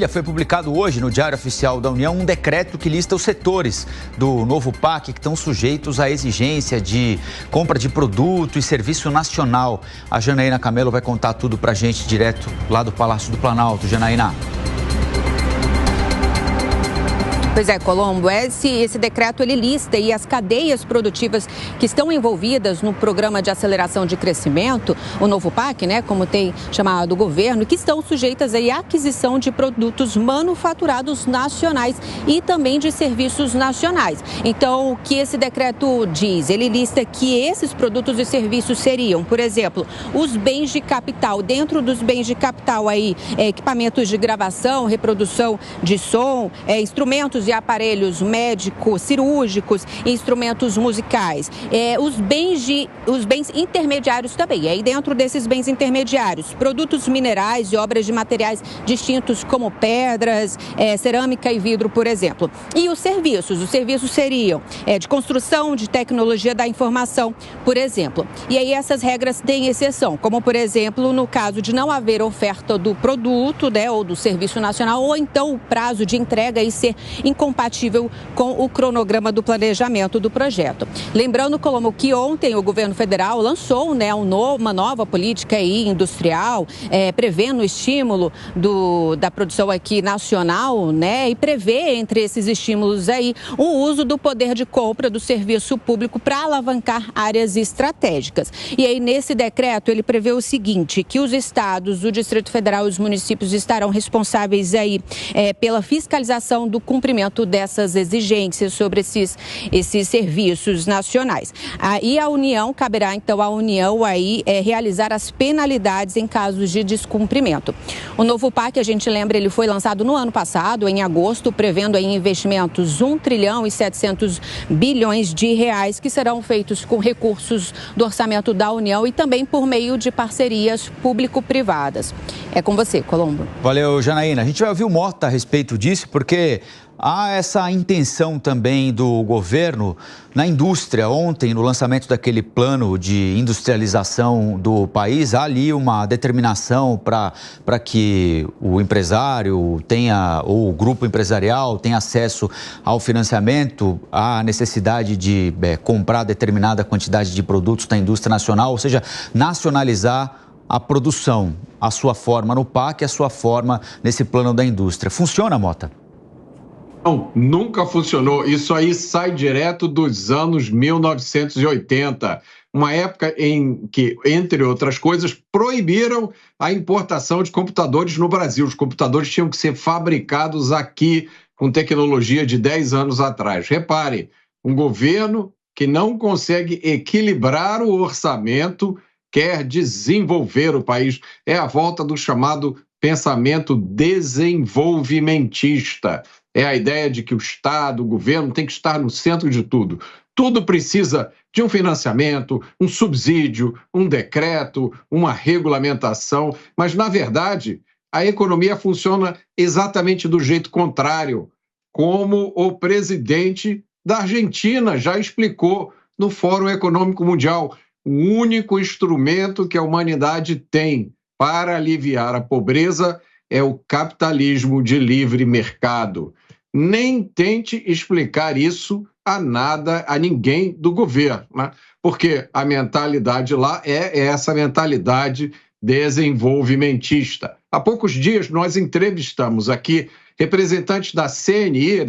Foi publicado hoje no Diário Oficial da União um decreto que lista os setores do novo PAC que estão sujeitos à exigência de compra de produto e serviço nacional. A Janaína Camelo vai contar tudo pra gente direto lá do Palácio do Planalto. Janaína. Pois é, Colombo, esse decreto ele lista aí as cadeias produtivas que estão envolvidas no programa de aceleração de crescimento, o novo PAC, né, como tem chamado o governo, que estão sujeitas aí à aquisição de produtos manufaturados nacionais e também de serviços nacionais. Então, o que esse decreto diz? Ele lista que esses produtos e serviços seriam, por exemplo, os bens de capital. Dentro dos bens de capital aí, equipamentos de gravação, reprodução de som, instrumentos e aparelhos médicos, cirúrgicos, instrumentos musicais. Os bens intermediários também. E aí dentro desses bens intermediários, produtos minerais e obras de materiais distintos como pedras, cerâmica e vidro, por exemplo. E os serviços seriam de construção, de tecnologia da informação, por exemplo. E aí essas regras têm exceção, como por exemplo no caso de não haver oferta do produto, né, ou do serviço nacional, ou então o prazo de entrega e ser incompatível com o cronograma do planejamento do projeto. Lembrando, Colombo, que ontem o governo federal lançou, né, uma nova política aí industrial, prevendo o estímulo da produção aqui nacional, né, e prevê entre esses estímulos aí o uso do poder de compra do serviço público para alavancar áreas estratégicas. E aí nesse decreto ele prevê o seguinte, que os estados, o Distrito Federal e os municípios estarão responsáveis aí pela fiscalização do cumprimento dessas exigências sobre esses serviços nacionais. E a União, caberá então à União aí realizar as penalidades em casos de descumprimento. O novo PAC, a gente lembra, ele foi lançado no ano passado, em agosto, prevendo aí investimentos 1 trilhão e 700 bilhões de reais que serão feitos com recursos do orçamento da União e também por meio de parcerias público-privadas. É com você, Colombo. Valeu, Janaína. A gente vai ouvir o Mota a respeito disso, porque há essa intenção também do governo na indústria. Ontem, no lançamento daquele plano de industrialização do país, há ali uma determinação para que o empresário tenha, ou o grupo empresarial tenha acesso ao financiamento, à necessidade de comprar determinada quantidade de produtos da indústria nacional, ou seja, nacionalizar a produção, a sua forma no PAC, a sua forma nesse plano da indústria. Funciona, Mota? Não, nunca funcionou. Isso aí sai direto dos anos 1980, uma época em que, entre outras coisas, proibiram a importação de computadores no Brasil. Os computadores tinham que ser fabricados aqui com tecnologia de 10 anos atrás. Repare, um governo que não consegue equilibrar o orçamento quer desenvolver o país. É a volta do chamado pensamento desenvolvimentista. É a ideia de que o Estado, o governo tem que estar no centro de tudo. Tudo precisa de um financiamento, um subsídio, um decreto, uma regulamentação, mas, na verdade, a economia funciona exatamente do jeito contrário, como o presidente da Argentina já explicou no Fórum Econômico Mundial. O único instrumento que a humanidade tem para aliviar a pobreza é o capitalismo de livre mercado. Nem tente explicar isso a ninguém do governo, né? Porque a mentalidade lá é essa mentalidade desenvolvimentista. Há poucos dias nós entrevistamos aqui representantes da CNI,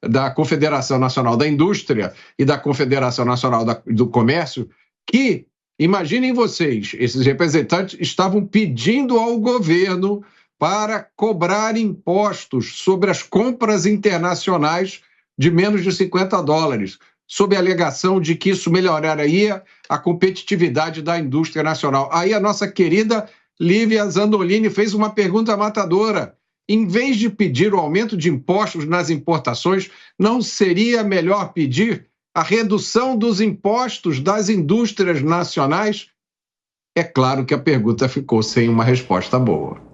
da Confederação Nacional da Indústria e da Confederação Nacional do Comércio, que, imaginem vocês, esses representantes estavam pedindo ao governo para cobrar impostos sobre as compras internacionais de menos de $50, sob a alegação de que isso melhoraria a competitividade da indústria nacional. Aí a nossa querida Lívia Zandolini fez uma pergunta matadora. Em vez de pedir o aumento de impostos nas importações, não seria melhor pedir a redução dos impostos das indústrias nacionais? É claro que a pergunta ficou sem uma resposta boa.